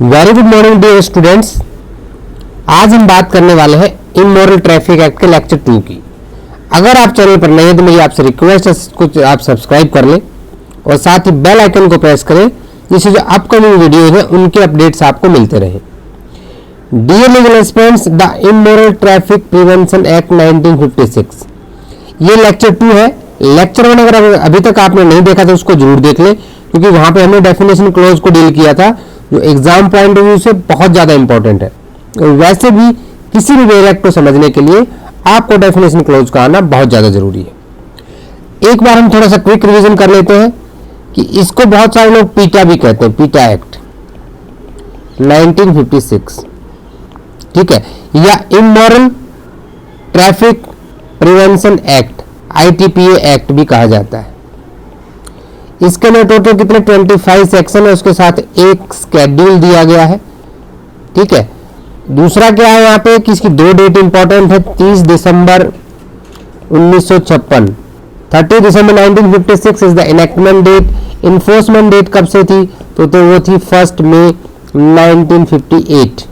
Very good morning dear students. आज हम बात करने वाले हैं इमोरल ट्रैफिक एक्ट के लेक्चर 2 की। अगर आप चैनल पर नए हैं तो मेरी आपसे रिक्वेस्ट है कुछ आप सब्सक्राइब कर लें और साथ ही बेल आइकन को प्रेस करें जिससे जो अपकमिंग वीडियो है उनके अपडेट्स आपको मिलते रहें। Dear legal aspirants, the immoral traffic prevention act 1956 ये लेक्चर 2 है। लेक्चर 1 अगर अभी तक आपने नहीं देखा तो उसको जरूर देख लें, क्योंकि वहां पे हमने डेफिनेशन क्लॉज को डील किया था जो एग्जाम पॉइंट ऑफ व्यू से बहुत ज्यादा इंपॉर्टेंट है। और वैसे भी किसी भी वेयर एक्ट को समझने के लिए आपको डेफिनेशन क्लॉज का आना बहुत ज्यादा जरूरी है। एक बार हम थोड़ा सा क्विक रिवीजन कर लेते हैं कि इसको बहुत सारे लोग पीटा भी कहते हैं, पीटा एक्ट 1956, ठीक है, या immoral traffic prevention act ITPA act भी कहा जाता है। इसके अंदर टोटल कितने 25 सेक्शन है, उसके साथ एक स्केड्यूल दिया गया है, ठीक है। दूसरा क्या है यहाँ पे कि इसकी दो डेट इंपॉर्टेंट है, 30 दिसंबर 1956, 30 दिसंबर 1956 is the enactment date. Enforcement date कब से थी तो वो थी 1 मई 1958।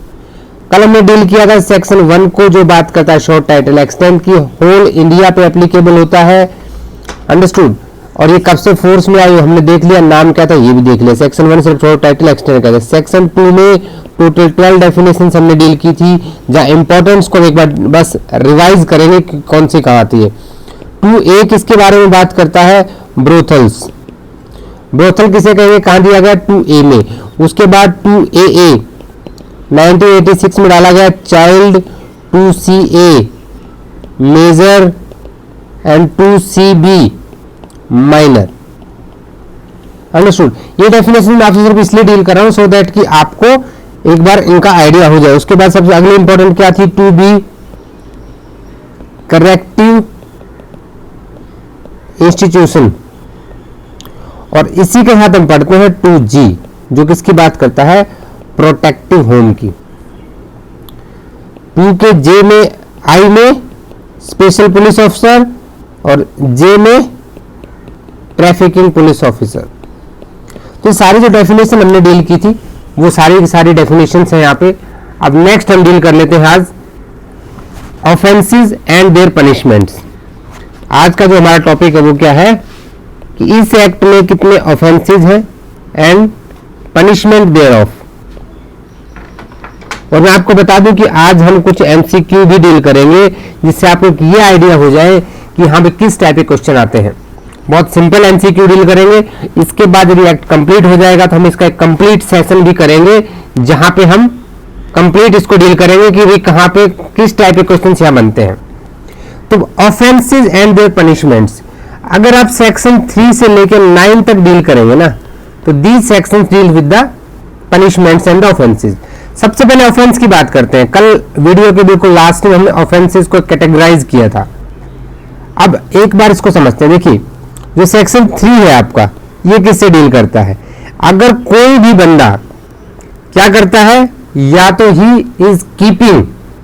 कल हमने डील किया था सेक्शन 1 को जो बात करता है शॉर्ट टाइटल एक्सटेंड की, होल इंडिया पे एप्लीकेबल होता है, अंडरस्टूड। और ये कब से फोर्स में आई हमने देख लिया, नाम क्या था ये भी देख लिया। सेक्शन 1 सिर्फ शॉर्ट टाइटल एक्सटेंड का था। सेक्शन 2 में टोटल 12 डेफिनेशंस हमने डील की थी, जहां इंपॉर्टेंस को एक बार बस रिवाइज करेंगे कि कौन सी कहाँ आती है। 2A किसके बारे में बात करता है, ब्रोथल्स। ब्रोथल किसे कहेंगे, कहाँ दिया गया 2A में। उसके बाद 2AA 1986 में डाला गया child, 2CA major and 2CB minor, understood. ये डेफिनेशन मैं आपसे सिर्फ इसलिए डील कर रहा हूं सो दैट कि आपको एक बार इनका आइडिया हो जाए। उसके बाद सबसे अगली इंपॉर्टेंट क्या थी, 2B करेक्टिव इंस्टीट्यूशन। और इसी के साथ हम पढ़ते हैं 2G जो किसकी बात करता है, प्रोटेक्टिव होम की। 2 के J में I में स्पेशल पुलिस ऑफिसर और J में ट्रैफिकिंग पुलिस ऑफिसर। तो सारी जो डेफिनेशन हमने डील की थी वो सारी की सारी डेफिनेशंस हैं यहाँ पे। अब नेक्स्ट हम डील कर लेते हैं आज ऑफेंसेस एंड देयर पनिशमेंट्स। आज का जो हमारा टॉपिक है वो क्या है कि इस एक्ट में कितने ऑफेंसेस हैं एंड पनिशमेंट देयर ऑफ। और मैं आपको बता दूं कि आज हम कुछ MCQ भी डील करेंगे जिससे आपको ये आइडिया हो जाए कि यहाँ पे किस टाइप के क्वेश्चन आते हैं। बहुत सिंपल MCQ डील करेंगे। इसके बाद यदि एक्ट कंप्लीट हो जाएगा तो हम इसका एक कंप्लीट सेशन भी करेंगे जहां पे हम कंप्लीट इसको डील करेंगे कि भाई कहां पे किस टाइप के क्वेश्चन यहाँ बनते हैं। तो ऑफेंसेस एंड देयर पनिशमेंट्स, अगर आप सेक्शन 3 से लेकर 9 तक डील करेंगे ना तो these sections deal with the punishments and the offences. सबसे पहले ऑफेंस की बात करते हैं। कल वीडियो के बिल्कुल लास्ट में हमने ऑफेंसेस को कैटेगराइज किया था। अब एक बार इसको समझते हैं। देखिए जो सेक्शन 3 है आपका, ये किससे डील करता है, अगर कोई भी बंदा क्या करता है, या तो ही इज कीपिंग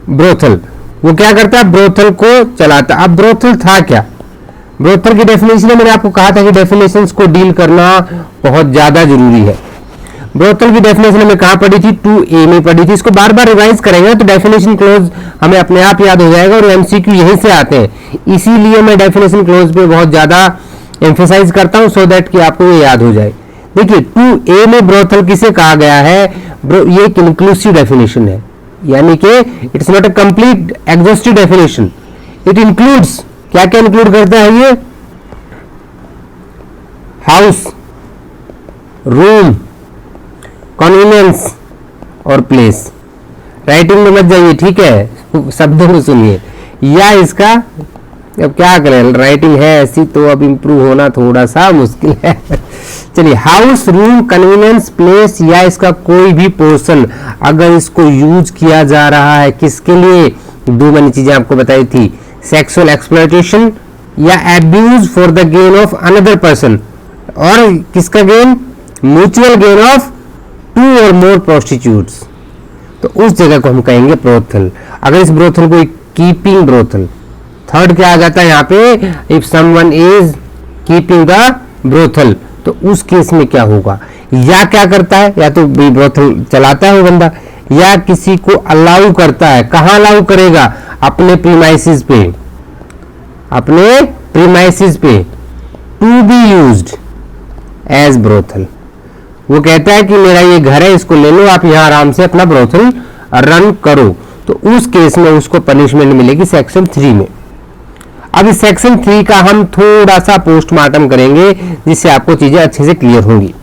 ब्रोथल, वो क्या करता है ब्रोथल को चलाता। अब ब्रोथल था क्या, ब्रोथल की डेफिनेशन है, मैंने आपको कहा था कि डेफिनेशंस को डील करना बहुत ज्यादा जरूरी है। ब्रोथल की डेफिनेशन हमें कहां पढ़ी थी, 2A में पढ़ी थी। इसको बार बार रिवाइज करेंगे तो डेफिनेशन क्लोज हमें अपने आप याद हो जाएगा और MCQ यहीं से आते हैं। इसीलिए मैं डेफिनेशन क्लोज पे बहुत ज्यादा एम्फेसाइज करता हूं सो दैट कि आपको ये याद हो जाए। देखिए 2A में ब्रोथल किसे कहा गया है, ये एक इंक्लूसिव डेफिनेशन है, यानी कि it's not a complete exhaustive definition. It includes, क्या क्या इंक्लूड करता है ये, हाउस, रूम, कन्वीनियंस और प्लेस। राइटिंग में मत जाइए, ठीक है, शब्दों को सुनिए। या इसका अब क्या करें, राइटिंग है ऐसी तो अब इंप्रूव होना थोड़ा सा मुश्किल है। चलिए, हाउस, रूम, कन्वीनियंस, प्लेस या इसका कोई भी पोर्शन अगर इसको यूज किया जा रहा है किसके लिए, दो मैंने चीजें आपको बताई थी, सेक्सुअल एक्सप्लॉयटेशन या abuse for the gain of another person, और किसका गेन, म्यूचुअल गेन ऑफ 2 और मोर प्रोस्टिट्यूट्स, तो उस जगह को हम कहेंगे ब्रोथल। अगर इस ब्रोथल को कीपिंग ब्रोथल, थर्ड क्या आ जाता है यहाँ पे, if someone is keeping the brothel तो उस केस में क्या होगा, या क्या करता है, या तो ब्रोथल चलाता है वो बंदा, या किसी को अलाउ करता है। कहां अलाउ करेगा, अपने प्रीमाइसिस पे, अपने प्रीमाइसिस पे, to be used as brothel. वो कहता है कि मेरा ये घर है, इसको ले लो, आप यहां आराम से अपना ब्रोथल रन करो। तो उस केस में उसको पनिशमेंट मिलेगी सेक्शन 3 में। अब इस सेक्शन 3 का हम थोड़ा सा पोस्टमार्टम करेंगे, जिससे आपको चीजें अच्छे से क्लियर होंगी।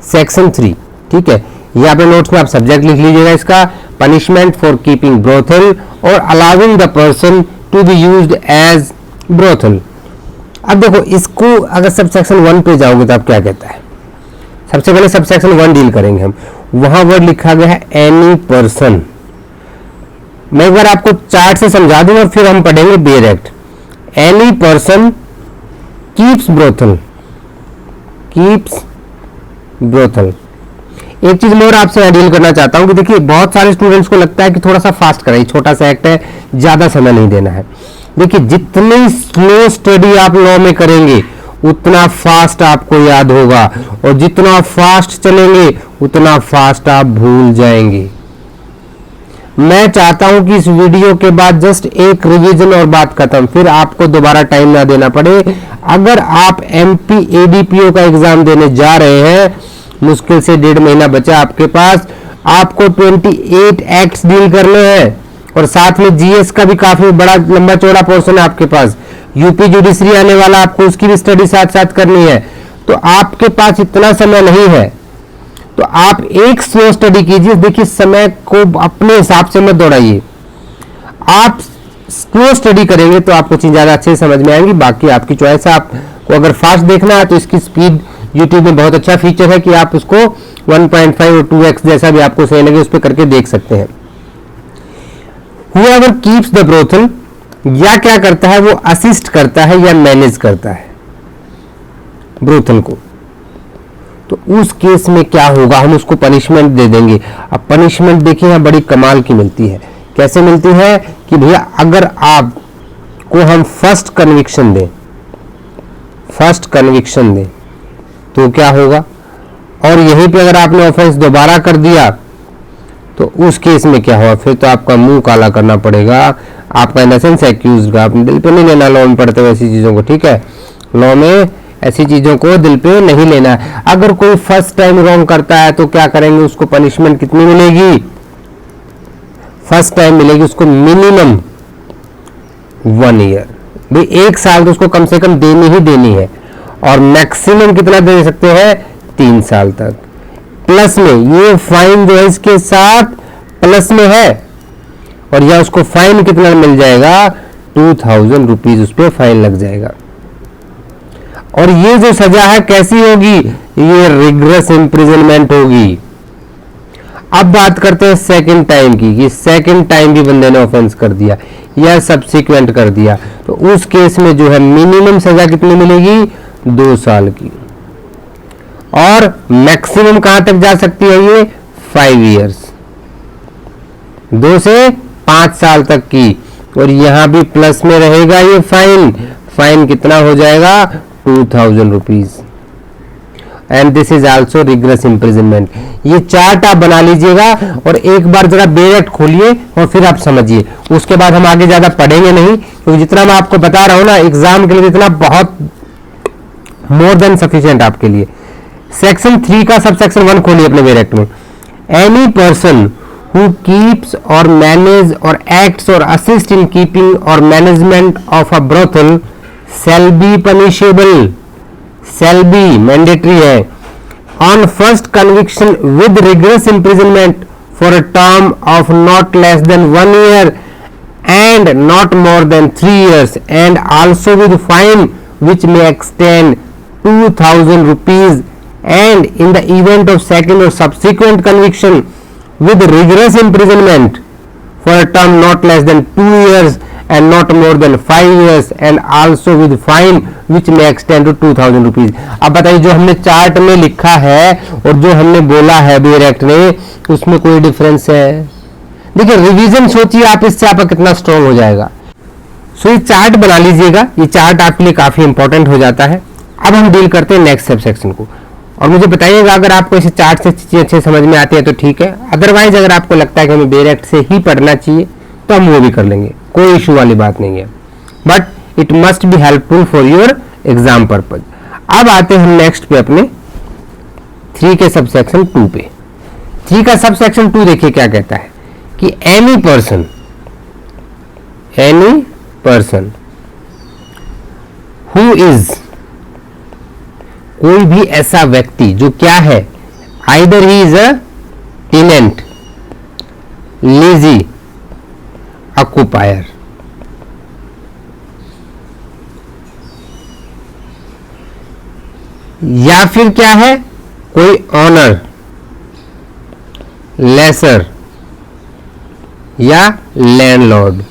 सेक्शन 3, ठीक है, ये अपने नोट्स में आप सब्जेक्ट लिख लीजिएगा इसका, पनिशमेंट फॉर कीपिंग ब्रोथल और allowing the person to be used as brothel. अब देखो इसको अगर सब सेक्शन 1 पे जाओगे तो आप क्या कहता है, सबसे पहले सब सेक्शन 1 डील करेंगे हम। वहां वर्ड लिखा गया है एनी पर्सन। मैं एक बार आपको चार्ट से समझा दूं और फिर हम पढ़ेंगे bare act. Any person keeps brothel, keeps brothel. एक चीज और आपसे डील करना चाहता हूं कि देखिए बहुत सारे स्टूडेंट्स को लगता है कि थोड़ा सा फास्ट कराइए, छोटा सा एक्ट है, ज्यादा समय नहीं देना है। देखिए जितनी स्लो स्टडी आप लॉ में करेंगे उतना फास्ट आपको याद होगा, और जितना फास्ट चलेंगे उतना फास्ट आप भूल जाएंगे। मैं चाहता हूं कि इस वीडियो के बाद जस्ट एक रिवीजन और बात खत्म, फिर आपको दोबारा टाइम ना देना पड़े। अगर आप एमपी एडीपीओ का एग्जाम देने जा रहे हैं, मुश्किल से 1.5 महीना बचा आपके पास, आपको 28 एक्ट्स डील करने हैं, और साथ में जीएस का भी काफी बड़ा लंबा चौड़ा पोर्शन है आपके पास। यूपी जुडिशरी आने वाला, आपको उसकी भी स्टडी साथ साथ करनी है। तो आपके पास इतना समय नहीं है, तो आप एक स्लो स्टडी कीजिए। देखिए समय को अपने हिसाब से मत दौड़ाइए, आप स्लो स्टडी करेंगे तो आपको चीज ज्यादा अच्छे से समझ में आएंगी। बाकी आपकी चॉइस है, आपको अगर फास्ट देखना है तो इसकी स्पीड यूट्यूब में बहुत अच्छा फीचर है कि आप उसको 1.5 और 2x जैसा भी आपको सही लगे उस पर करके देख सकते हैं। Whoever keeps the brothel, या क्या करता है, वो असिस्ट करता है या मैनेज करता है ब्रोथल को, तो उस केस में क्या होगा, हम उसको पनिशमेंट दे देंगे। अब पनिशमेंट देखिए यहाँ बड़ी कमाल की मिलती है। कैसे मिलती है कि भैया अगर आप को हम फर्स्ट कन्विक्शन दें तो क्या होगा, और यहीं पे अगर आपने ऑफेंस दोबारा कर दिया तो उस केस में क्या होगा, फिर तो आपका मुंह काला करना पड़ेगा, आपका इन द सेंस एक्यूज्ड का। आपने दिल पे नहीं लेना लॉ में पढ़ते हुए ऐसी चीजों को, ठीक है, लॉ में ऐसी चीजों को दिल पे नहीं लेना है। अगर कोई फर्स्ट टाइम रॉन्ग करता है तो क्या करेंगे, उसको पनिशमेंट कितनी मिलेगी, फर्स्ट टाइम मिलेगी उसको मिनिमम 1 ईयर, भाई 1 साल तो उसको कम से कम देनी ही देनी है, और मैक्सिमम कितना दे सकते हैं, 3 साल तक। प्लस में ये फाइन जो है इसके साथ प्लस में है, और या उसको फाइन कितना मिल जाएगा, 2000 रुपीज उस पर फाइन लग जाएगा। और ये जो सजा है कैसी होगी, ये रिग्रेस इम्प्रिजनमेंट होगी। अब बात करते हैं सेकंड टाइम की, कि सेकंड टाइम भी बंदे ने ऑफेंस कर दिया या सब्सिक्वेंट कर दिया, तो उस केस में जो है मिनिमम सजा कितनी मिलेगी, 2 साल की, और मैक्सिमम कहां तक जा सकती है ये, 5 इयर्स, 2 से 5 साल तक की। और यहां भी प्लस में रहेगा ये फाइन कितना हो जाएगा, 2000 rupees, and this is also rigorous imprisonment. ये चार्ट आप बना लीजिएगा, और एक बार जरा बेयर एक्ट खोलिए और फिर आप समझिए। उसके बाद हम आगे ज्यादा पढ़ेंगे नहीं, क्योंकि जितना मैं आपको बता रहा हूं ना एग्जाम के लिए, इतना बहुत मोर देन सफिशिएंट आपके लिए। सेक्शन 3 का सब सेक्शन 1 खोलिए अपने बेयर एक्ट में। Any person who keeps or manage or acts or assist in keeping or management of a brothel shall be punishable, shall be mandatory है, on first conviction with rigorous imprisonment for a term of not less than 1 year and not more than 3 years, and also with fine which may extend 2000 rupees, and in the event of second or subsequent conviction with rigorous imprisonment for a term not less than 2 years and not more than 5 years, and also with fine which may extend to 2000 rupees। अब बताइए जो हमने chart में लिखा है और जो हमने बोला है बेयर एक्ट में, उसमें कोई डिफरेंस है? देखिए रिवीजन सोचिए आप, इससे आपका कितना स्ट्रॉन्ग हो जाएगा। सो ये चार्ट बना लीजिएगा, ये चार्ट आपके लिए काफी इंपॉर्टेंट हो जाता है। अब हम डील करते हैं नेक्स्ट सब सेक्शन को, और मुझे बताइएगा अगर आपको इसे चार्ट से चीजें अच्छे समझ में आती है तो ठीक है, अदरवाइज अगर आपको लगता है कि हमें डायरेक्ट से ही पढ़ना चाहिए तो हम वो भी कर लेंगे, कोई इशू वाली बात नहीं है, but it must be helpful for your exam purpose. अब आते हैं हम नेक्स्ट पे अपने 3 के सब सेक्शन 2 पे। 3 का सब सेक्शन 2 देखिए क्या कहता है कि एनी पर्सन हु इज, कोई भी ऐसा व्यक्ति जो क्या है, either he is a tenant, lessee, occupier, या फिर क्या है कोई ऑनर, लेसर या लैंडलॉर्ड।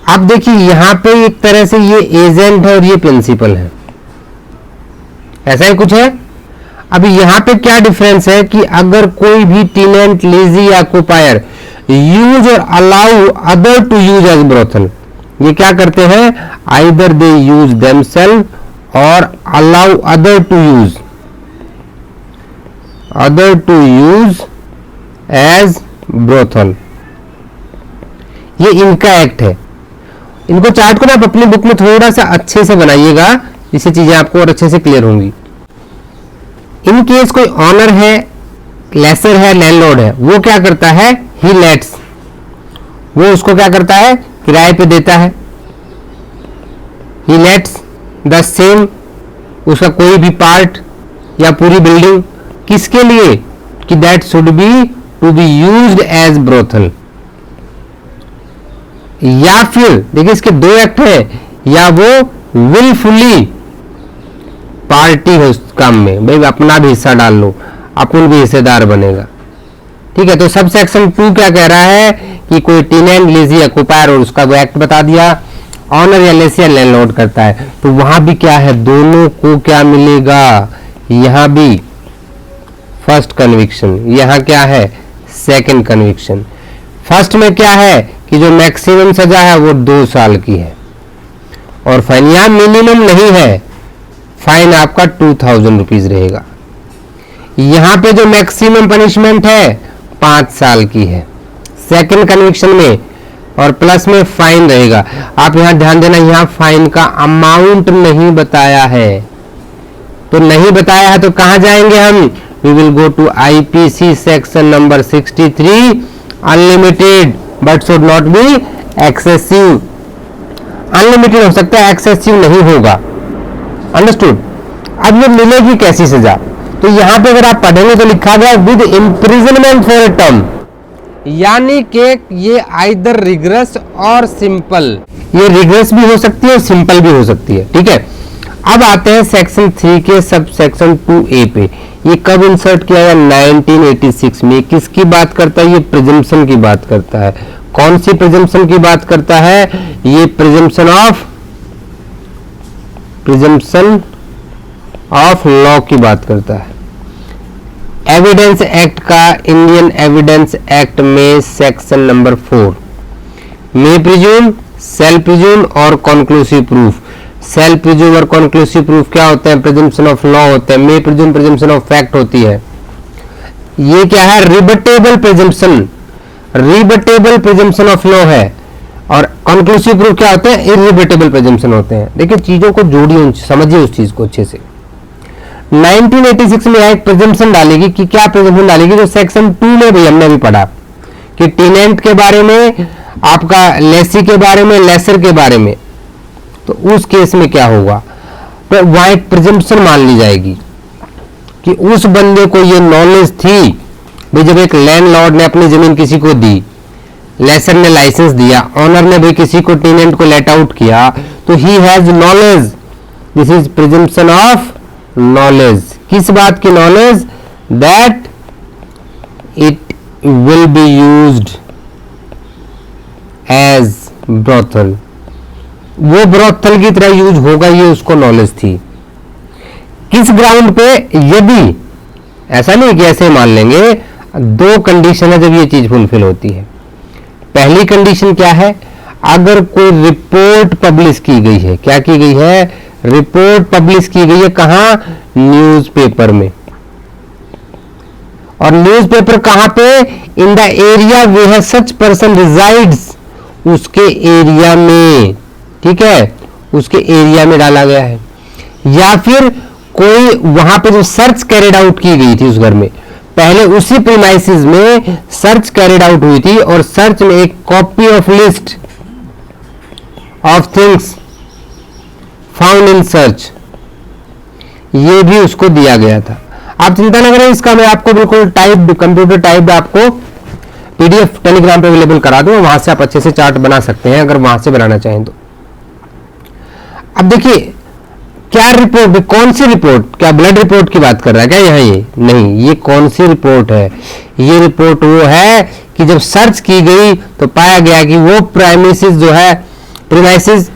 अब देखिए यहां पे एक तरह से ये एजेंट है और ये प्रिंसिपल है, ऐसा ही कुछ है। अभी यहां पे क्या डिफरेंस है कि अगर कोई भी टेनेंट, लेजी या ऑक्युपायर यूज और allow other to use as brothel, ये क्या करते हैं, आइदर दे यूज देमसेल्फ और allow other to use as brothel. ये इनका एक्ट है। इनको चार्ट को ना आप अपनी बुक में थोड़ा सा अच्छे से बनाइएगा, इससे चीजें आपको और अच्छे से क्लियर होंगी। इन केस कोई ऑनर है, लेसर है, लैंडलॉर्ड है, वो क्या करता है, ही लेट्स, वो उसको क्या करता है, किराए पे देता है। ही लेट्स द सेम, उसका कोई भी पार्ट या पूरी बिल्डिंग, किसके लिए, कि that should be to be used as brothel. या फिर देखिए इसके 2 एक्ट है, या वो विलफुली पार्टी है उस काम में, भाई अपना भी हिस्सा डाल लो, अपन भी हिस्सेदार बनेगा। ठीक है, तो सब सेक्शन 2 क्या कह रहा है कि कोई टेनेंट, लेजी, ऑक्युपायर, और उसका वो एक्ट बता दिया, ऑनर या लेसी या लैंडलॉर्ड करता है, तो वहां भी क्या है, दोनों को क्या मिलेगा, यहां भी फर्स्ट कन्विक्शन, यहां क्या है, सेकंड कन्विक्शन। फर्स्ट में क्या है कि जो मैक्सिमम सजा है वो 2 साल की है, और फाइन यहां मिनिमम नहीं है, फाइन आपका 2000 रुपीज रहेगा। यहां पे जो मैक्सिमम पनिशमेंट है 5 साल की है सेकंड कन्विक्शन में, और प्लस में फाइन रहेगा। आप यहां ध्यान देना, यहां फाइन का अमाउंट नहीं बताया है, तो नहीं बताया है तो कहां जाएंगे हम, we will go to IPC section number 63, unlimited but should not be excessive. Unlimited हो सकता है, एक्सेसिव नहीं होगा, अंडरस्टूड। अब ये मिलेगी कैसी सजा, तो यहां पे अगर आप पढ़ेंगे तो लिखा गया with imprisonment for a term, यानी कि ये आइदर रिग्रेस और सिंपल, ये रिग्रेस भी हो सकती है और सिंपल भी हो सकती है। ठीक है, अब आते हैं सेक्शन 3 के सब सेक्शन 2A पे। ये कब इंसर्ट किया गया, 1986 में। किसकी बात करता है, ये प्रिजम्पशन की बात करता है। कौन सी प्रिजम्पशन की बात करता है, ये प्रिजम्पशन ऑफ लॉ की बात करता है। एविडेंस एक्ट का, इंडियन एविडेंस एक्ट में सेक्शन नंबर 4 मे प्रिज्यूम, सेल्फ प्रिज्यूम और कॉन्क्लूसिव प्रूफ। सेल्फ प्रिज्यूम और कॉन्क्लूसिव प्रूफ क्या होते हैं, प्रिजम्पशन ऑफ लॉ होते हैं। मे प्रिज्यूम प्रिजम्पशन ऑफ फैक्ट होती है। ये क्या है, रिबटेबल प्रिजम्पशन ऑफ लॉ है, और कॉन्क्लूसिव प्रूफ क्या होते हैं, इररिबटेबल प्रिजम्पशन होते हैं। देखिए चीजों को जोड़िए, समझिए उस चीज को अच्छे से। 1986 में एक प्रिजम्पशन डालेगी कि क्या प्रिजम्पशन डालेगी, जो सेक्शन 2 में भी हमने अभी पढ़ा कि टेनेंट के बारे में, आपका लेसी के बारे में, लेसर के बारे में, तो उस केस में क्या होगा, तो वहां एक प्रिजम्पशन मान ली जाएगी कि उस बंदे को ये नॉलेज थी। भाई जब एक लैंडलॉर्ड ने अपनी जमीन किसी को दी, लेसर ने लाइसेंस दिया, ऑनर ने भी किसी को टेनेंट को लेट आउट किया, तो he has knowledge. This is presumption of knowledge. किस बात की knowledge, that it will be used as brothel, वो ब्रोथल की तरह यूज होगा, ये उसको नॉलेज थी। किस ग्राउंड पे, यदि ऐसा नहीं कि ऐसे मान लेंगे, 2 कंडीशन है जब ये चीज फुलफिल होती है। पहली कंडीशन क्या है, अगर कोई रिपोर्ट पब्लिश की गई है, क्या की गई है, रिपोर्ट पब्लिश की गई है कहां, न्यूज़पेपर में। और न्यूज़पेपर कहां पे, in the area where such person resides, उसके एरिया में, ठीक है, उसके एरिया में डाला गया है। या फिर कोई वहां पे जो सर्च कैरिड आउट की गई थी उस घर में, पहले उसी प्रीमाइसिस में सर्च कैरिड आउट हुई थी और सर्च में एक copy of list of things found in search, ये भी उसको दिया गया था। आप चिंता न करें, इसका मैं आपको बिल्कुल टाइप कंप्यूटर टाइप आपको पीडीएफ टेलीग्राम पे अवेलेबल करा दूं, वहां से आप अच्छे से चार्ट बना सकते हैं अगर वहां से बनाना चाहें तो। अब देखिए क्या रिपोर्ट, कौन सी रिपोर्ट, क्या ब्लड रिपोर्ट की बात कर रहा है क्या यहाँ, ये नहीं, ये कौन सी रिपोर्ट है, ये रिपोर्ट वो है कि जब सर्च की गई तो पाया गया कि वो प्रीमाइसिस जो है, प्रीमाइसिस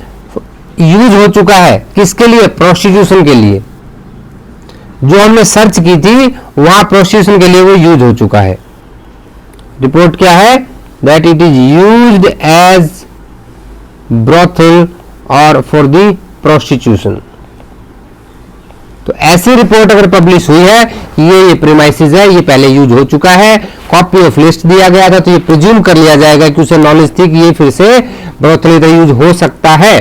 यूज हो चुका है किसके लिए, प्रोस्टिट्यूशन के लिए। जो हमने सर्च की थी वहां प्रोस्टिट्यूशन के लिए वो यूज हो चुका है। रिपोर्ट क्या है, that it is used as brothel और फॉर द प्रोस्टिट्यूशन। तो ऐसी रिपोर्ट अगर पब्लिश हुई है ये प्रीमाइसिस है, ये पहले यूज हो चुका है, कॉपी ऑफ लिस्ट दिया गया था, तो ये प्रिज्यूम कर लिया जाएगा कि उसे नॉलेज थी कि ये फिर से ब्रोथल यूज हो सकता है।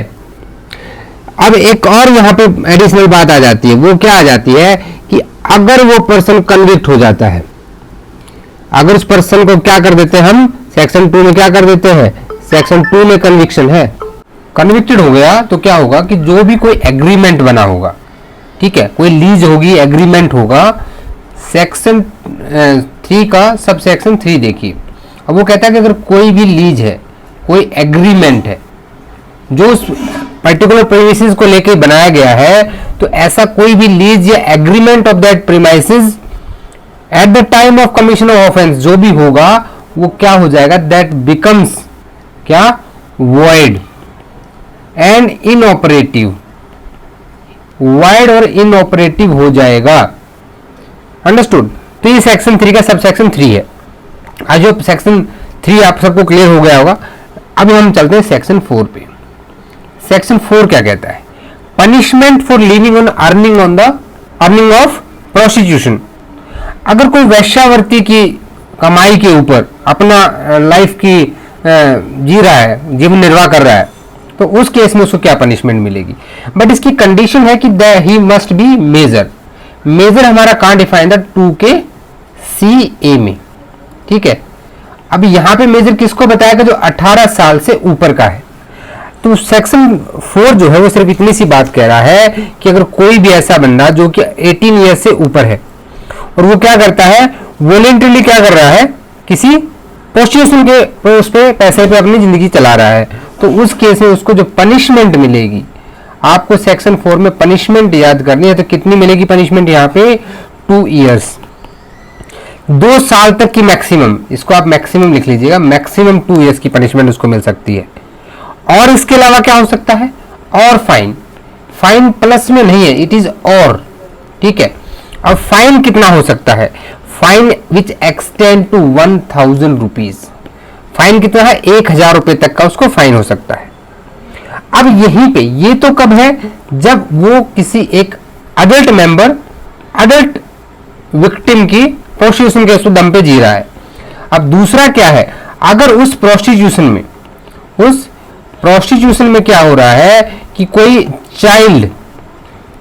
अब एक और यहाँ पे एडिशनल बात आ जाती है, वो क्या आ जाती है कि अगर वो पर्सन कन्विक्ट हो जाता है, अगर उस पर्सन को क्या कर देते हैं हम, सेक्शन 2 में क्या कर देते हैं, सेक्शन 2 में कन्विक्शन है, कन्विक्टेड हो गया तो क्या होगा कि जो भी कोई एग्रीमेंट बना होगा, ठीक है, कोई लीज होगी, एग्रीमेंट होगा, सेक्शन 3 का सब सेक्शन 3 देखिए। अब वो कहता है कि अगर कोई भी लीज है, कोई एग्रीमेंट है जो उस पर्टिकुलर प्रीमाइसिस को लेकर बनाया गया है, तो ऐसा कोई भी लीज या agreement of that premises at the time of commission of offence जो भी होगा वो क्या हो जाएगा, दैट बिकम्स क्या, वॉइड एंड इनऑपरेटिव, वाइड और इनऑपरेटिव हो जाएगा। अंडरस्टूड। तो ये सेक्शन 3 का सब सेक्शन 3 है। आज जो सेक्शन 3 आप सबको क्लियर हो गया होगा। अब हम चलते हैं सेक्शन 4 पे। सेक्शन 4 क्या कहता है, punishment for living on earning of prostitution. अगर कोई वैश्यावृत्ति की कमाई के ऊपर अपना लाइफ की जी रहा है, जीवन निर्वाह कर रहा है, तो उस केस में उसको क्या पनिशमेंट मिलेगी। बट इसकी कंडीशन है कि he must be major. Major हमारा कहां डिफाइन था, 2 के CA में, ठीक है। अब यहां पे मेजर किसको बताएगा, जो 18 साल से ऊपर का है। तो सेक्शन 4 जो है वो सिर्फ इतनी सी बात कह रहा है कि अगर कोई भी ऐसा बंदा जो कि 18 ईयर से ऊपर है और वो क्या करता है, वॉलेंटरली क्या कर रहा है, किसी प्रोस्टिट्यूशन के उस पे पैसे पे अपनी जिंदगी चला रहा है, तो उस केस में उसको जो पनिशमेंट मिलेगी, आपको सेक्शन 4 में पनिशमेंट याद करनी है। तो कितनी मिलेगी पनिशमेंट यहाँ पे, 2 इयर्स, 2 साल तक की मैक्सिमम, इसको आप मैक्सिमम लिख लीजिएगा, मैक्सिमम 2 इयर्स की पनिशमेंट उसको मिल सकती है। और इसके अलावा क्या हो सकता है, और फाइन, फाइन प्लस में नहीं है, इट इज और, ठीक है। अब फाइन कितना हो सकता है, fine which extend to 1000 rupees, fine कितना है, 1000 रुपए तक का उसको फाइन हो सकता है। अब यहीं पे ये तो कब है, जब वो किसी एक अडल्ट मेंबर, अडल्ट विक्टिम की प्रोस्टिट्यूशन के दम पे जी रहा है। अब दूसरा क्या है, अगर उस प्रोस्टिट्यूशन में क्या हो रहा है कि कोई चाइल्ड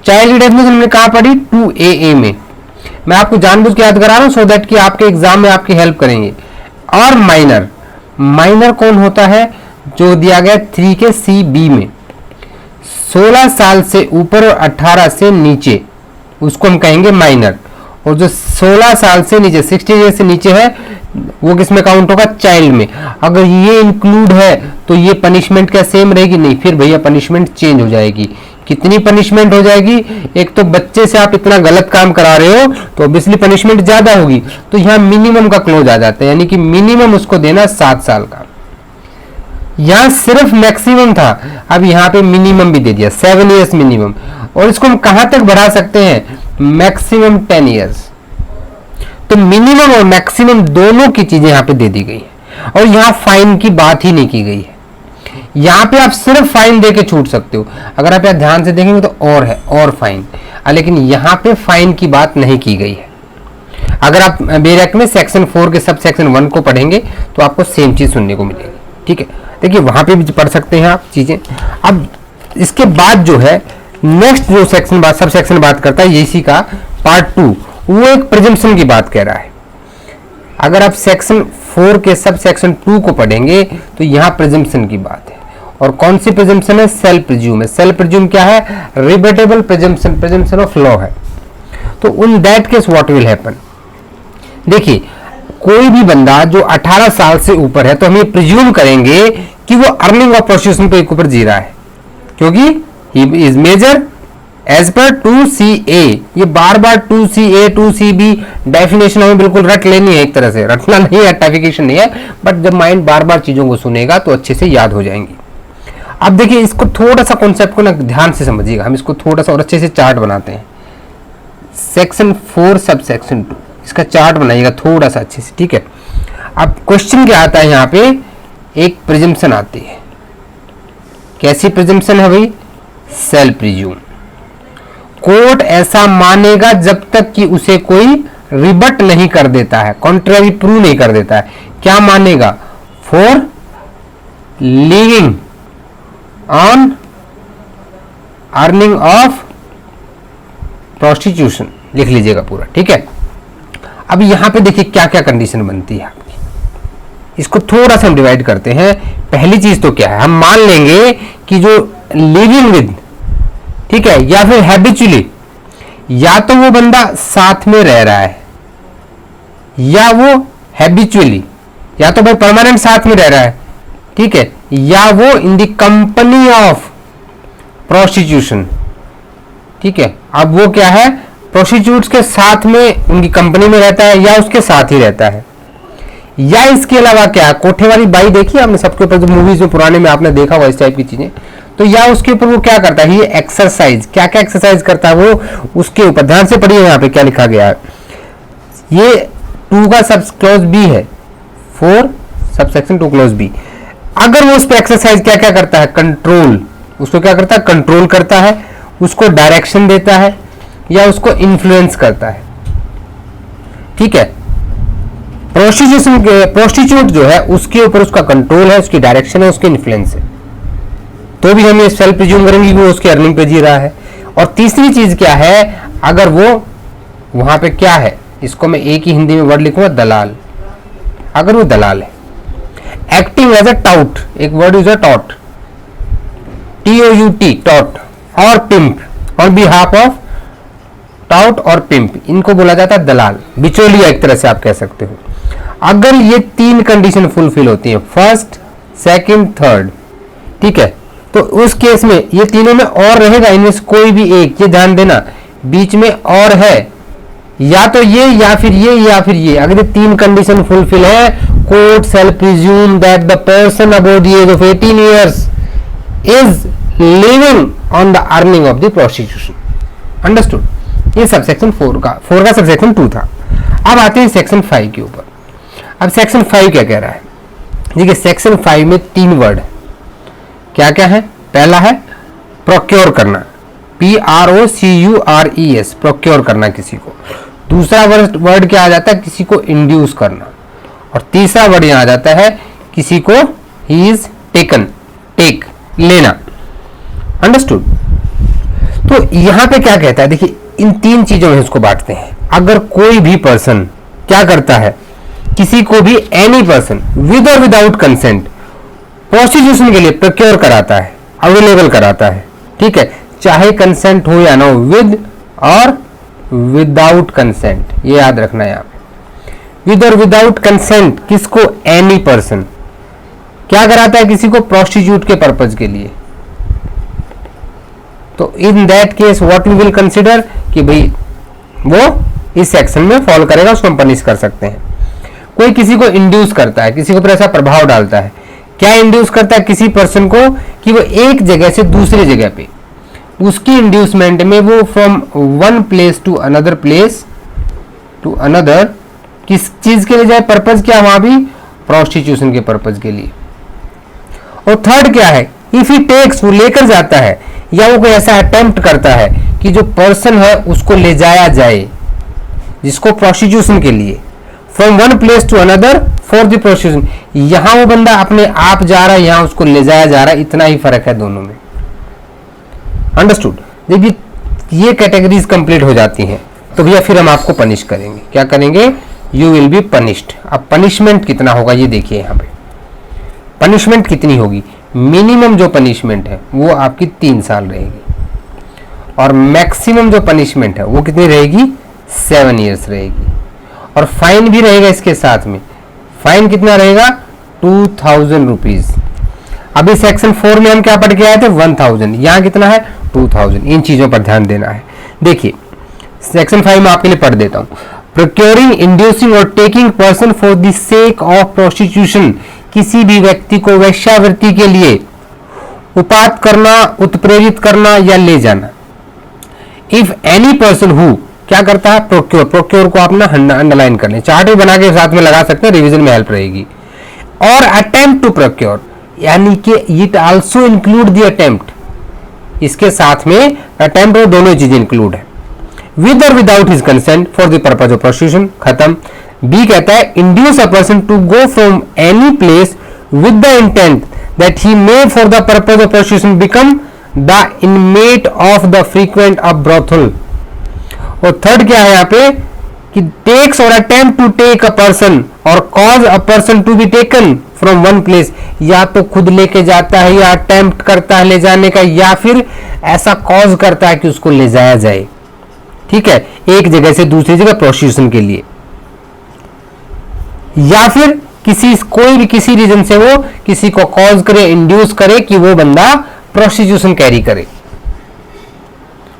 की डेफिनेशन हमने कहा पढ़ी 2AA में, मैं आपको जानबूझ के याद करा रहा हूं सो दैट कि आपके एग्जाम में आपकी हेल्प करेंगे। और माइनर कौन होता है, जो दिया गया 3 के CB में, 16 साल से ऊपर और 18 से नीचे, उसको हम कहेंगे माइनर। और जो 16 साल से नीचे, 16 ईयर से नीचे है, वो किसमें काउंट होगा, चाइल्ड में। अगर ये इंक्लूड है तो ये पनिशमेंट क्या सेम रहेगी, नहीं, फिर भैया पनिशमेंट चेंज हो जाएगी। कितनी पनिशमेंट हो जाएगी, एक तो बच्चे से आप इतना गलत काम करा रहे हो तो ऑब्वियसली पनिशमेंट ज्यादा होगी, तो यहाँ मिनिमम का क्लोज आ जाता है, यानी कि मिनिमम उसको देना 7 साल का। यहां सिर्फ मैक्सिमम था, अब यहाँ पे मिनिमम भी दे दिया, 7 इयर्स मिनिमम। और इसको हम कहां तक बढ़ा सकते हैं, मैक्सिमम 10 इयर्स। तो मिनिमम और मैक्सिमम दोनों की चीजें यहां पे दे दी गई है। और यहां फाइन की बात ही नहीं की गई है। यहाँ पे आप सिर्फ फाइन दे के छूट सकते हो। अगर आप यहाँ ध्यान से देखेंगे तो और है, और फाइन, लेकिन यहाँ पे फाइन की बात नहीं की गई है। अगर आप बेयर एक्ट में सेक्शन 4 के सब सेक्शन 1 को पढ़ेंगे तो आपको सेम चीज सुनने को मिलेगी। ठीक है, देखिए वहां पे भी पढ़ सकते हैं आप चीजें। अब इसके बाद जो है नेक्स्ट जो सेक्शन बात सब सेक्शन बात करता है इसी का पार्ट 2, वो एक प्रिजम्पशन की बात कह रहा है। अगर आप सेक्शन 4 के सब सेक्शन 2 को पढ़ेंगे तो यहाँ प्रिजम्पशन की बात है। और कौन सी प्रिजम्पशन है? सेल्फ प्रिज्यूम है। सेल्फ प्रिज्यूम क्या है? रिबेटेबल प्रिजम्पशन, प्रिजम्पशन ऑफ लॉ है। तो in that case what will happen, देखिए कोई भी बंदा जो 18 साल से ऊपर है तो हम ये प्रिज्यूम करेंगे कि वो अर्निंग ऑफ प्रोस्टिट्यूशन पे ऊपर जी रहा है, क्योंकि he is major as per 2CA। ये बार बार 2CA 2CB डेफिनेशन हमें बिल्कुल रट लेनी है, एक तरह से रटना नहीं है, टाइफिकेशन नहीं है, बट जब माइंड बार बार चीजों को सुनेगा तो अच्छे से याद हो जाएंगी। अब देखिए इसको थोड़ा सा कॉन्सेप्ट को ना ध्यान से समझिएगा, हम इसको थोड़ा सा और अच्छे से चार्ट बनाते हैं। सेक्शन 4 सब सेक्शन 2, इसका चार्ट बनाइएगा थोड़ा सा अच्छे से। ठीक है, अब क्वेश्चन क्या आता है यहाँ पे, एक प्रिजम्पशन आती है। कैसी प्रिजम्पशन है भाई? Self presume. कोर्ट ऐसा मानेगा जब तक कि उसे कोई रिबट नहीं कर देता है, कॉन्ट्ररी प्रूव नहीं कर देता है। क्या मानेगा? For living on earning of prostitution, लिख लीजिएगा पूरा। ठीक है, अब यहां पे देखिए क्या क्या कंडीशन बनती है आपकी, इसको थोड़ा सा हम डिवाइड करते हैं। पहली चीज तो क्या है, हम मान लेंगे कि जो लिविंग विद, ठीक है, या फिर हैबिचुअली, या तो वो बंदा साथ में रह रहा है, या वो हैबिचुअली, या तो भाई परमानेंट साथ में रह रहा है, ठीक है, या वो in the company of prostitution. ठीक है, अब वो क्या है? प्रोस्टिट्यूट्स के साथ में उनकी कंपनी में रहता है, या उसके साथ ही रहता है, या इसके अलावा क्या? कोठे वाली बाई देखी आपने सबके ऊपर, जो मूवीज में पुराने में आपने देखा हुआ इस टाइप की चीजें, तो या उसके ऊपर वो क्या करता है? ये एक्सरसाइज, क्या क्या एक्सरसाइज करता है वो, उसके ऊपर ध्यान से पढ़िए यहाँ पे क्या लिखा गया है। ये 2 का सब क्लोज बी है, 4 सब सेक्शन 2 क्लोज बी। अगर वो उस पर एक्सरसाइज क्या क्या करता है? कंट्रोल, उसको क्या करता है? कंट्रोल करता है, उसको डायरेक्शन देता है, या उसको इन्फ्लुएंस करता है। ठीक है, प्रोस्टिट्यूट जो है उसके ऊपर उसका कंट्रोल है, उसकी डायरेक्शन है, उसकी इन्फ्लुएंस है, तो भी हम ये सेल्फ प्रिज्यूम करेंगे कि वो उसके अर्निंग पे जी रहा है। और तीसरी चीज क्या है? अगर वो वहां पे क्या है, इसको मैं एक ही हिंदी में वर्ड लिखूंगा, दलाल। अगर वो दलाल है, एक्टिंग एज अ टाउट, एक वर्ड यूज है टॉट, TOUT, टॉट, और पिंप, ऑन बिहाफ ऑफ टाउट और पिंप, इनको बोला जाता है दलाल, बिचौलिया एक तरह से आप कह सकते हो। अगर ये 3 कंडीशन फुलफिल होती है, फर्स्ट, सेकंड, थर्ड, ठीक है, तो उस केस में ये तीनों में और रहेगा, इनमें से कोई भी एक, ये ध्यान देना, बीच में और है, या तो ये या फिर ये या फिर ये। अगर ये 3 कंडीशन फुलफिल है, court shall presume that the person above the age of 18 years is living on the earning of the prostitution. Understood? ये सबसेक्शन 4 का सबसेक्शन 2 था। अब आते हैं सेक्शन 5 के ऊपर। अब सेक्शन 5 क्या कह रहा है? देखिए सेक्शन 5 में 3 वर्ड क्या क्या है? पहला है प्रोक्योर करना, PROCURES, प्रोक्योर करना किसी को। दूसरा वर्ड क्या आ जाता है? किसी को इंड्यूस करना। और तीसरा वर्ड यहां आ जाता है किसी को ही इज टेकन, टेक, लेना। अंडरस्टूड? तो यहां पे क्या कहता है? देखिए इन 3 चीजों में इसको बांटते हैं। अगर कोई भी पर्सन क्या करता है, किसी को भी एनी पर्सन विद और विदाउट कंसेंट प्रोस्टिट्यूशन के लिए प्रोक्योर कराता है, अवेलेबल कराता है, ठीक है, चाहे कंसेंट हो या ना हो, विद और विदाउट कंसेंट, ये याद रखना है। विद और विदाउट कंसेंट किसको? एनी पर्सन क्या कराता है? किसी को प्रोस्टिट्यूट के पर्पज के लिए। तो in that case what we will consider कि भाई वो इस सेक्शन में फॉल करेगा, उसको हम पनिश कर सकते हैं। कोई किसी को इंड्यूस करता है, किसी के ऊपर ऐसा प्रभाव डालता है, क्या इंड्यूस करता है? किसी पर्सन को कि वो एक जगह से दूसरी जगह पे, उसकी इंड्यूसमेंट में वो from one place to another place to another, किस चीज के लिए जाए? पर्पज क्या? वहां भी प्रोस्टिट्यूशन के पर्पज के लिए। और थर्ड क्या है, इफ ही टेक्स, वो लेकर जाता है या वो कोई ऐसा अटेम्प्ट करता है कि जो पर्सन है उसको ले जाया जाए, जिसको प्रोस्टिट्यूशन के लिए, from one place to another for the prostitution, यहां वो बंदा अपने आप जा रहा है, यहां उसको ले जाया जा रहा है, इतना ही फर्क है दोनों में। अंडरस्टूड। देखिए ये कैटेगरीज कंप्लीट हो जाती हैं तो भैया फिर हम आपको पनिश करेंगे। क्या करेंगे? You will be punished. अब पनिशमेंट कितना होगा ये देखिए, यहाँ पे पनिशमेंट कितनी होगी। मिनिमम जो पनिशमेंट है वो आपकी 3 साल रहेगी और मैक्सिमम जो पनिशमेंट है वो कितनी रहेगी? 7 ईयर्स रहेगी। और फाइन भी रहेगा इसके साथ में। फाइन कितना रहेगा? 2000 रुपीज। अभी सेक्शन 4 में हम क्या पढ़ के आए थे? 1000। यहाँ कितना है? 2000। इन चीजों पर ध्यान देना है। देखिए सेक्शन 5 में आपके लिए पढ़ देता हूं। प्रोक्योरिंग, इंड्यूसिंग और taking person for the sake of prostitution, किसी भी व्यक्ति को वेश्यावृत्ति के लिए उपात करना, उत्प्रेरित करना या ले जाना। इफ एनी पर्सन हु, क्या करता है? प्रोक्योर। प्रोक्योर को आप ना अंडरलाइन कर लें, चार्ट भी बना के साथ में लगा सकते हैं, रिवीजन में हेल्प रहेगी। और अटेम्प्ट टू प्रोक्योर, यानी कि it also include the attempt, इसके साथ में अटेम्प्ट और दोनों चीजें इंक्लूड है। विद और without his consent for the purpose of prostitution, खत्म। बी कहता है induce a person to go from any place with the intent that he may for the purpose of prostitution become the inmate of the frequent of brothel. और third क्या है यहाँ पे कि takes और attempt to take a person और cause a person to be taken from one place, या तो खुद लेके जाता है या अटेम्प्ट करता है ले जाने का, या फिर ऐसा कॉज करता है कि उसको ले जाया जाए, ठीक है, एक जगह से दूसरी जगह प्रोस्टिट्यूशन के लिए, या फिर कोई भी किसी रीजन से वो किसी को कॉज करे, इंड्यूस करे कि वो बंदा प्रोस्टिट्यूशन कैरी करे,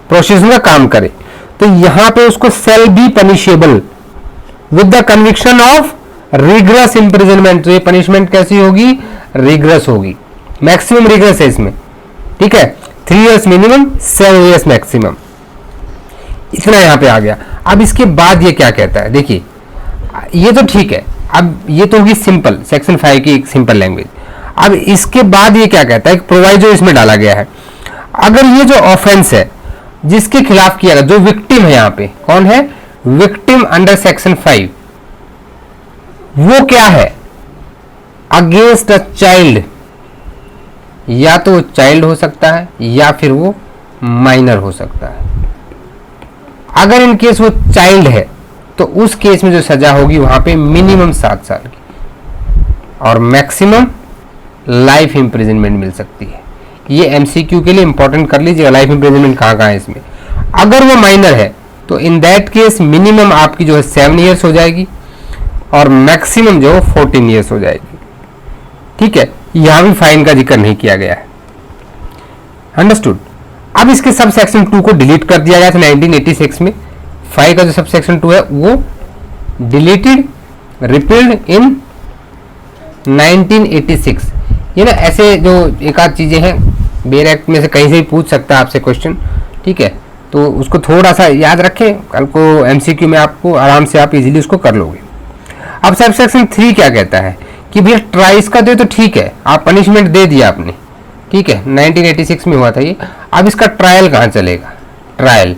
प्रोस्टिट्यूशन का काम करे। तो यहां पे उसको shall be punishable with the conviction of rigorous imprisonment. तो ये पनिशमेंट कैसी होगी? रिग्रेस होगी। मैक्सिमम रिग्रेस है इसमें, ठीक है, 3 इयर्स मिनिमम, 7 इयर्स मैक्सिमम। इतना यहां पे आ गया। अब इसके बाद ये क्या कहता है? देखिए ये तो ठीक है, अब ये तो होगी सिंपल, सेक्शन 5 की एक सिंपल लैंग्वेज। अब इसके बाद ये क्या कहता है? प्रोवाइजो इसमें डाला गया है, अगर ये जो ऑफेंस है जिसके खिलाफ किया गया, जो विक्टिम है, यहाँ पे कौन है? विक्टिम अंडर सेक्शन 5, वो क्या है? अगेंस्ट अ चाइल्ड, या तो चाइल्ड हो सकता है या फिर वो माइनर हो सकता है। अगर इन केस वो चाइल्ड है तो उस केस में जो सजा होगी वहां पे मिनिमम 7 साल की और मैक्सिमम लाइफ इंप्रिजनमेंट मिल सकती है। ये एमसीक्यू के लिए इंपॉर्टेंट कर लीजिएगा, लाइफ इंप्रिजनमेंट कहाँ कहाँ है इसमें। अगर वो माइनर है तो इन दैट केस मिनिमम आपकी जो है 7 इयर्स हो जाएगी और मैक्सिमम जो 14 इयर्स हो जाएगी, ठीक है। यहां भी फाइन का जिक्र नहीं किया गया है, अंडरस्टूड। अब इसके सब सेक्शन 2 को डिलीट कर दिया गया था 1986 में। 5 का जो सब सेक्शन 2 है वो डिलीटेड, रिपील्ड इन 1986। ये ना ऐसे जो एक आध चीजें हैं, बेर एक्ट में से कहीं से भी पूछ सकता है आपसे क्वेश्चन, ठीक है, तो उसको थोड़ा सा याद रखें, कल को एमसीक्यू में आपको आराम से आप इजीली उसको कर लोगे। अब सब सेक्शन 3 क्या कहता है कि भैया ट्राइस का तो ठीक है, आप पनिशमेंट दे दिया आपने, ठीक है, 1986 में हुआ था ये। अब इसका ट्रायल कहाँ चलेगा? ट्रायल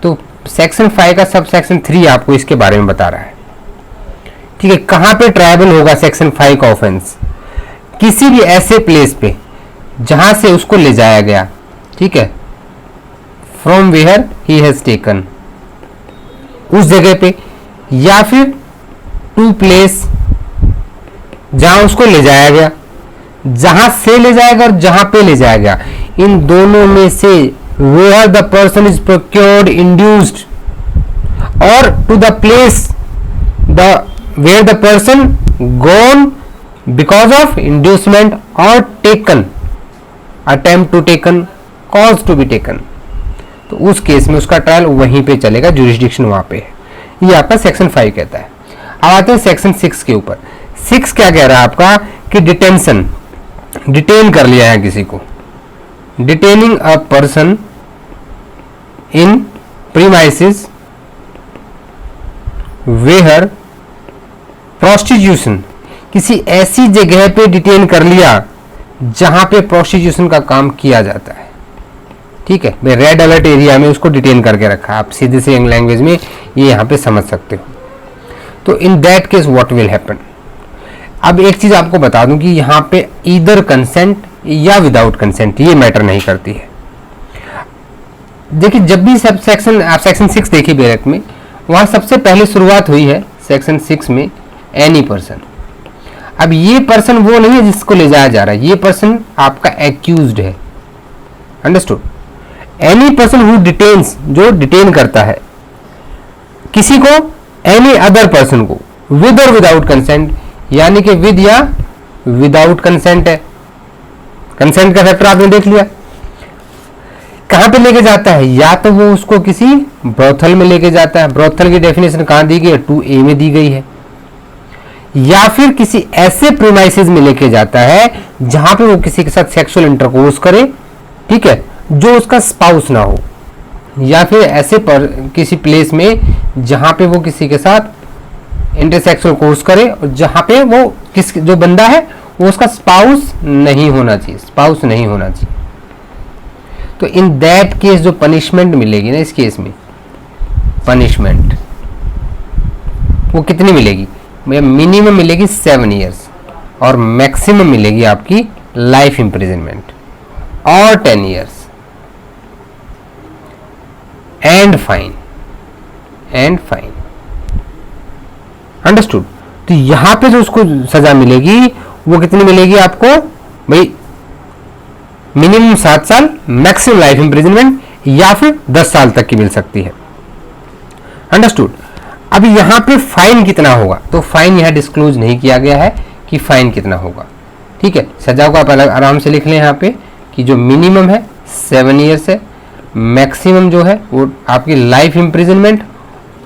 तो सेक्शन 5 का सब सेक्शन 3 आपको इसके बारे में बता रहा है, ठीक है। कहाँ पे ट्रायबल होगा सेक्शन 5 का ऑफेंस? किसी भी ऐसे प्लेस पे जहां से उसको ले जाया गया, ठीक है, from where he has taken, उस जगह पे, या फिर टू प्लेस जहां उसको ले जाया गया, जहां से ले जाएगा और जहां पे ले जाया गया, इन दोनों में से where the person is procured, induced, और to the place the where the person gone because of inducement और taken, attempt to taken, cause to be taken, तो उस केस में उसका ट्रायल वहीं पे चलेगा, जुरिस्डिक्शन वहां पे है। ये आपका सेक्शन 5 कहता है। अब आते हैं सेक्शन 6 के ऊपर। 6 क्या कह रहा है आपका कि डिटेंशन, डिटेन कर लिया है किसी को, detaining a person in premises where prostitution, किसी ऐसी जगह पे डिटेन कर लिया जहां पे प्रोस्टिट्यूशन का काम किया जाता है। ठीक है, मैं रेड अलर्ट एरिया में उसको डिटेन करके रखा है, आप सीधे से लैंग्वेज में ये यहाँ पे समझ सकते हो। तो in that case what will happen. अब एक चीज आपको बता दूं कि यहाँ पे ईदर कंसेंट या विदाउट कंसेंट ये मैटर नहीं करती है। देखिए जब भी सब सेक्शन, आप सेक्शन 6 देखिए बेरेक में, वहां सबसे पहले शुरुआत हुई है सेक्शन 6 में एनी पर्सन। अब ये पर्सन वो नहीं है जिसको ले जाया जा रहा है, ये पर्सन आपका एक्यूज्ड है। अंडरस्टूड। एनी पर्सन हु डिटेन्स, जो डिटेन करता है किसी को, एनी अदर पर्सन को, विद और विदाउट कंसेंट, यानी कि विद या विदाउट कंसेंट है। कंसेंट का फैक्टर आपने देख लिया। कहां पे लेके जाता है, या तो वो उसको किसी ब्रोथल में लेके जाता है, ब्रोथल की डेफिनेशन कहां दी गई है, 2A में दी गई है, या फिर किसी ऐसे प्रीमाइसेस में लेके जाता है जहां पे वो किसी के साथ सेक्सुअल इंटरकोर्स करे, ठीक है, जो उसका स्पाउस ना हो, या फिर ऐसे किसी प्लेस में जहां पे वो किसी के साथ इंटरसेक्सुअल कोर्स करे और जहां पे वो जो बंदा है वो उसका स्पाउस नहीं होना चाहिए, स्पाउस नहीं होना चाहिए। तो इन दैट केस जो पनिशमेंट मिलेगी ना, इस केस में पनिशमेंट वो कितनी मिलेगी, मिनिमम मिलेगी 7 ईयर्स और मैक्सिमम मिलेगी आपकी लाइफ इंप्रिजनमेंट और 10 ईयर्स एंड फाइन, अंडरस्टूड। तो यहां पे जो उसको सजा मिलेगी वो कितनी मिलेगी आपको भाई, मिनिमम 7 साल, मैक्सिमम लाइफ इंप्रिजनमेंट, या फिर 10 साल तक की मिल सकती है। अंडरस्टूड। अब यहां पे फाइन कितना होगा, तो फाइन यहां डिस्क्लोज नहीं किया गया है कि फाइन कितना होगा। ठीक है, सजा को आप अलग आराम से लिख लें यहाँ पे कि जो मिनिमम है 7 ईयर्स है, मैक्सिमम जो है वो आपकी लाइफ इंप्रिजनमेंट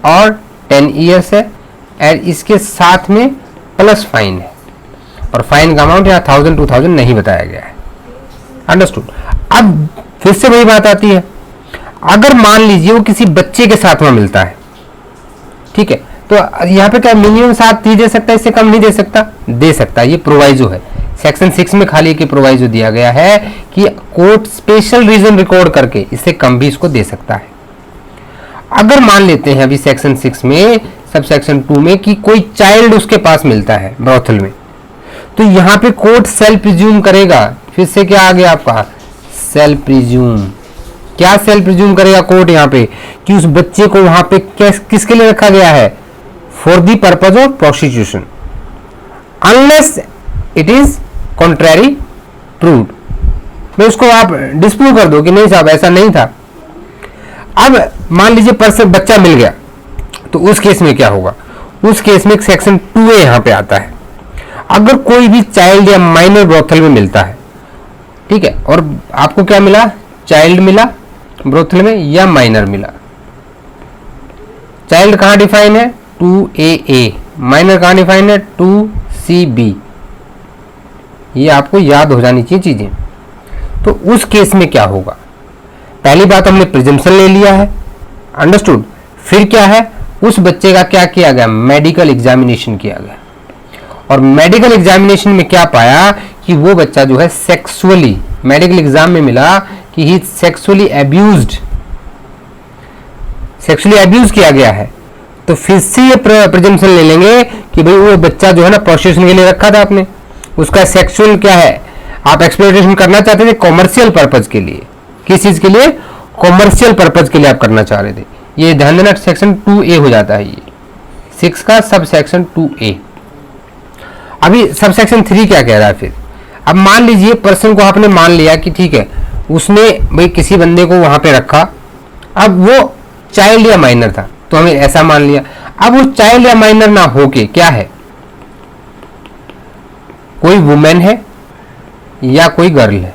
और 10 ईयर्स है, और इसके साथ में प्लस फाइन है, और फाइन का अमाउंट यहाँ 1000-2000 नहीं बताया गया है। अंडरस्टूड। अब फिर से वही बात आती है, अगर मान लीजिए वो किसी बच्चे के साथ में मिलता है, ठीक है, तो यहाँ पे क्या मिनिमम 7 ही दे सकता है, इससे कम नहीं दे सकता, दे सकता है। ये प्रोवाइजो है सेक्शन 6 में, खाली एक प्रोवाइजो दिया गया है कि कोर्ट स्पेशल रीजन रिकॉर्ड करके इससे कम भी इसको दे सकता है। अगर मान लेते हैं अभी सेक्शन 6 में सब सेक्शन 2 में कि कोई चाइल्ड उसके पास मिलता है ब्रॉथल में, तो यहाँ पे कोर्ट सेल्फ प्रिज्यूम करेगा। फिर से क्या आ गया आपका, सेल्फ प्रिज्यूम। क्या सेल्फ प्रिज्यूम करेगा कोर्ट यहाँ पे, कि उस बच्चे को वहां पे किसके लिए रखा गया है, for the purpose of prostitution, unless it is contrary proved. मैं उसको आप डिस्प्रूव कर दो कि नहीं साहब ऐसा नहीं था। अब मान लीजिए पर्सन बच्चा मिल गया, तो उस केस में क्या होगा, उस केस में सेक्शन 2A यहां पे आता है। अगर कोई भी चाइल्ड या माइनर ब्रोथल में मिलता है, ठीक है, और आपको क्या मिला, चाइल्ड मिला ब्रोथल में या माइनर मिला। चाइल्ड कहां डिफाइन है, 2AA, माइनर कहां डिफाइन है, 2CB। ये आपको याद हो जानी चाहिए चीजें। तो उस केस में क्या होगा, पहली बात हमने प्रिजम्पशन ले लिया है, अंडरस्टूड। फिर क्या है, उस बच्चे का क्या किया गया, मेडिकल एग्जामिनेशन किया गया, और मेडिकल एग्जामिनेशन में क्या पाया कि वो बच्चा जो है सेक्सुअली, मेडिकल एग्जाम में मिला कि ही सेक्सुअली अब्यूज्ड, सेक्सुअली अब्यूज किया गया है। तो फिर से ये प्रिजम्पशन ले लेंगे कि भाई वो बच्चा जो है ना प्रोस्टिट्यूशन के लिए रखा था आपने, उसका सेक्सुअल क्या है, आप एक्सप्लॉयटेशन करना चाहते थे कॉमर्शियल पर्पज के लिए। किस चीज के लिए, कॉमर्शियल पर्पज के लिए आप करना चाह रहे थे। ये ध्यान देना, सेक्शन 2A हो जाता है ये 6 का सब सेक्शन 2A। अभी सब सेक्शन 3 क्या कह रहा है फिर। अब मान लीजिए पर्सन को आपने मान लिया कि ठीक है, उसने भाई किसी बंदे को वहां पे रखा, अब वो चाइल्ड या माइनर था, तो हमें ऐसा मान लिया। अब वो चाइल्ड या माइनर ना होके क्या है, कोई वुमेन है या कोई गर्ल है,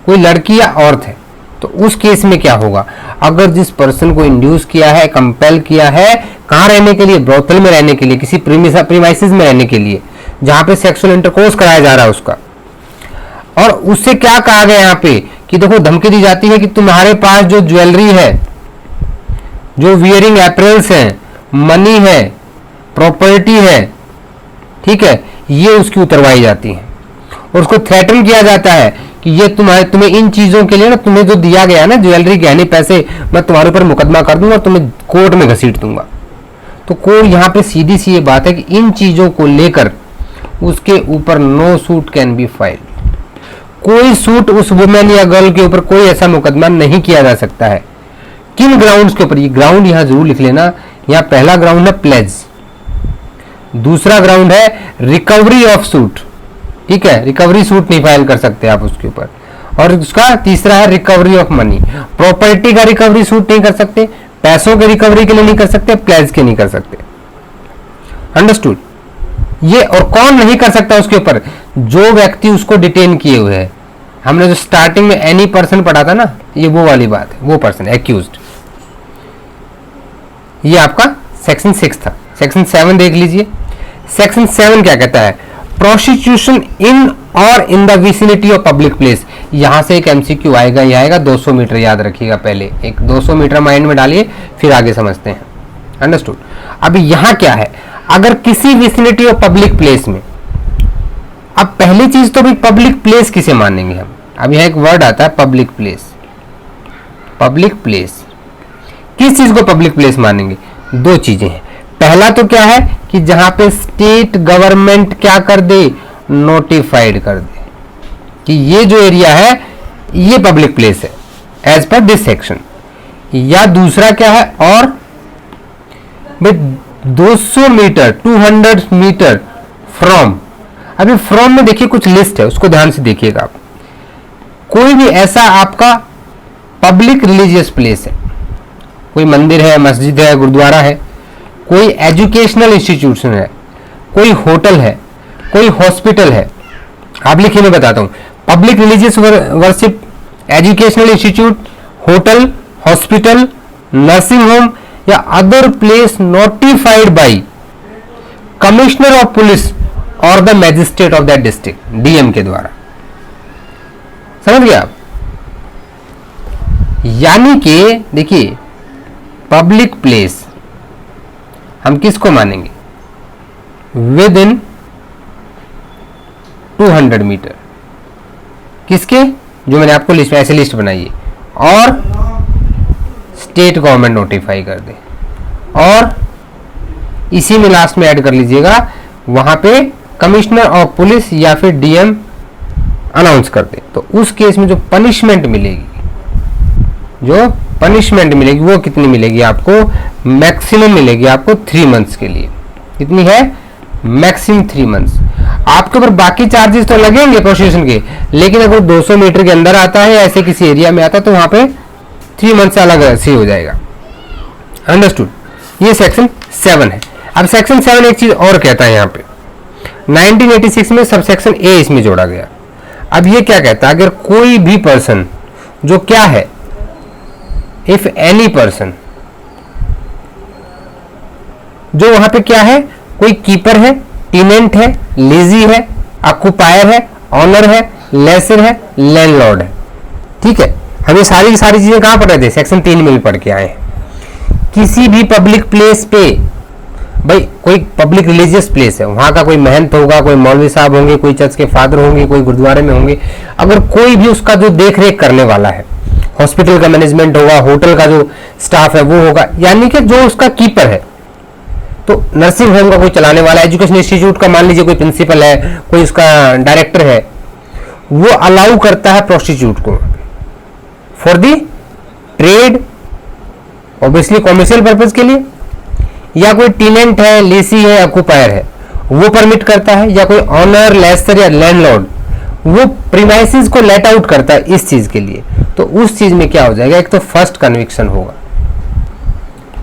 कोई लड़की या औरत है, तो उस केस में क्या होगा, अगर जिस पर्सन को इंड्यूस किया है, कंपेल किया है, कहाँ रहने के लिए, ब्रोथल में रहने के लिए, किसी प्रीमाइसेस में रहने के लिए जहां पे सेक्सुअल इंटरकोर्स कराया जा रहा है उसका, और उससे क्या कहा गया यहाँ पे कि देखो धमकी दी जाती है कि तुम्हारे पास जो ज्वेलरी है, जो वियरिंग एपरेल्स हैं, मनी है, प्रॉपर्टी है, ठीक है, ये उसकी उतरवाई जाती है। और उसको थ्रेटन किया जाता है कि ये तुम्हें इन चीजों के लिए ना, तुम्हें जो दिया गया है ना, ज्वेलरी, गहने, पैसे, मैं तुम्हारे ऊपर मुकदमा कर दूंगा और तुम्हें कोर्ट में घसीट दूंगा। तो कोर्ट यहाँ पे सीधी सी ये बात है कि इन चीजों को लेकर उसके ऊपर no suit can be file, कोई सूट उस वुमेन या गर्ल के ऊपर कोई ऐसा मुकदमा नहीं किया जा सकता है। किन ग्राउंड्स के ऊपर? ये ग्राउंड यहां जरूर लिख लेना। यहाँ पहला ग्राउंड है प्लेज, दूसरा ग्राउंड है रिकवरी ऑफ सूट, ठीक है, रिकवरी सूट नहीं फाइल कर सकते आप उसके ऊपर। और उसका तीसरा है रिकवरी ऑफ मनी, प्रॉपर्टी का रिकवरी सूट नहीं कर सकते, पैसों के रिकवरी के लिए नहीं कर सकते, प्लेज के नहीं कर सकते। अंडरस्टूड? ये और कौन नहीं कर सकता उसके ऊपर? जो व्यक्ति उसको डिटेन किए हुए है। हमने जो स्टार्टिंग में एनी पर्सन पढ़ा था ना, ये वो वाली बात है, वो पर्सन एक्यूज्ड। ये आपका सेक्शन 6 था। सेक्शन 7 देख लीजिए। सेक्शन 7 क्या कहता है? प्रोस्टिट्यूशन इन और in the vicinity of public place. यहां से एक एमसीक्यू आएगा, ये आएगा 200 मीटर, याद रखिएगा। पहले एक 200 मीटर माइंड में डालिए, फिर आगे समझते हैं। अंडरस्टूड? अभी यहां क्या है? अगर किसी विसिनिटी ऑफ पब्लिक प्लेस में, अब पहली चीज तो भी पब्लिक प्लेस किसे मानेंगे हम? अब यहां एक वर्ड आता है पब्लिक प्लेस। पब्लिक प्लेस, किस चीज को पब्लिक प्लेस मानेंगे? दो चीजें हैं। पहला तो क्या है कि जहां पे स्टेट गवर्नमेंट क्या कर दे, नोटिफाइड कर दे कि ये जो एरिया है ये पब्लिक प्लेस है एज पर दिस सेक्शन। या दूसरा क्या है? और भाई 200 मीटर 200 मीटर फ्रॉम, अभी फ्रॉम में देखिए कुछ लिस्ट है, उसको ध्यान से देखिएगा आप। कोई भी ऐसा आपका पब्लिक रिलीजियस प्लेस है, कोई मंदिर है, मस्जिद है, गुरुद्वारा है, कोई एजुकेशनल इंस्टीट्यूशन है, कोई होटल है, कोई हॉस्पिटल है। आप लिखिए, मैं बताता हूं। Public religious worship, educational institute, hotel, hospital, nursing home या other place notified by commissioner of police और the magistrate of that district, DM के द्वारा। समझ गया आप? यानी कि देखिए, पब्लिक प्लेस हम किसको मानेंगे? Within 200 metre. किसके? जो मैंने आपको लिस्ट, ऐसे लिस्ट बनाई है, और स्टेट गवर्नमेंट नोटिफाई कर दे, और इसी में लास्ट में ऐड कर लीजिएगा, वहां पे कमिश्नर ऑफ पुलिस या फिर डीएम अनाउंस कर दे। तो उस केस में जो पनिशमेंट मिलेगी, वो कितनी मिलेगी आपको? मैक्सिमम मिलेगी आपको 3 मंथ्स के लिए। कितनी है? Maximum 3 months. आपके ऊपर बाकी चार्जेस तो लगेंगे प्रोसिक्यूशन के, लेकिन अगर 200 मीटर के अंदर आता है, ऐसे किसी एरिया में आता है, तो वहां पे 3 मंथ से अलग से हो जाएगा। अंडरस्टूड? ये सेक्शन 7 है। अब सेक्शन 7 एक चीज और कहता है, यहाँ पे 1986 में सब सेक्शन ए इसमें जोड़ा गया। अब ये क्या कहता है? अगर कोई भी पर्सन जो क्या है, इफ एनी पर्सन, जो वहां पे क्या है, कोई कीपर है, टेनेंट है, लीजी है, ऑक्युपायर है, ऑनर है, लेसर है, लैंडलॉर्ड है। ठीक है, हम ये सारी चीजें कहां पढ़ रहे थे? सेक्शन 3 में भी पढ़ के आए हैं। किसी भी पब्लिक प्लेस पे, भाई कोई पब्लिक रिलीजियस प्लेस है, वहां का कोई महंत होगा, कोई मौलवी साहब होंगे, कोई चर्च के फादर होंगे, कोई गुरुद्वारे में होंगे, अगर कोई भी उसका जो देख रेख करने वाला है, हॉस्पिटल का मैनेजमेंट होगा, होटल का जो स्टाफ है वो होगा, यानी कि जो उसका कीपर है, तो नर्सिंग होम का कोई चलाने वाला, एजुकेशन इंस्टीट्यूट का मान लीजिए कोई प्रिंसिपल है, कोई उसका डायरेक्टर है, वो अलाउ करता है प्रोस्टिट्यूट को for the trade, obviously commercial purpose के लिए, या कोई टेनेंट है, लीसी है, ऑक्युपायर है, वो परमिट करता है, या कोई ऑनर, लेसर या लैंडलॉर्ड वो प्रीमाइसेस को लेट आउट करता है इस चीज के लिए। तो उस चीज में क्या हो जाएगा? एक तो फर्स्ट कन्विक्शन होगा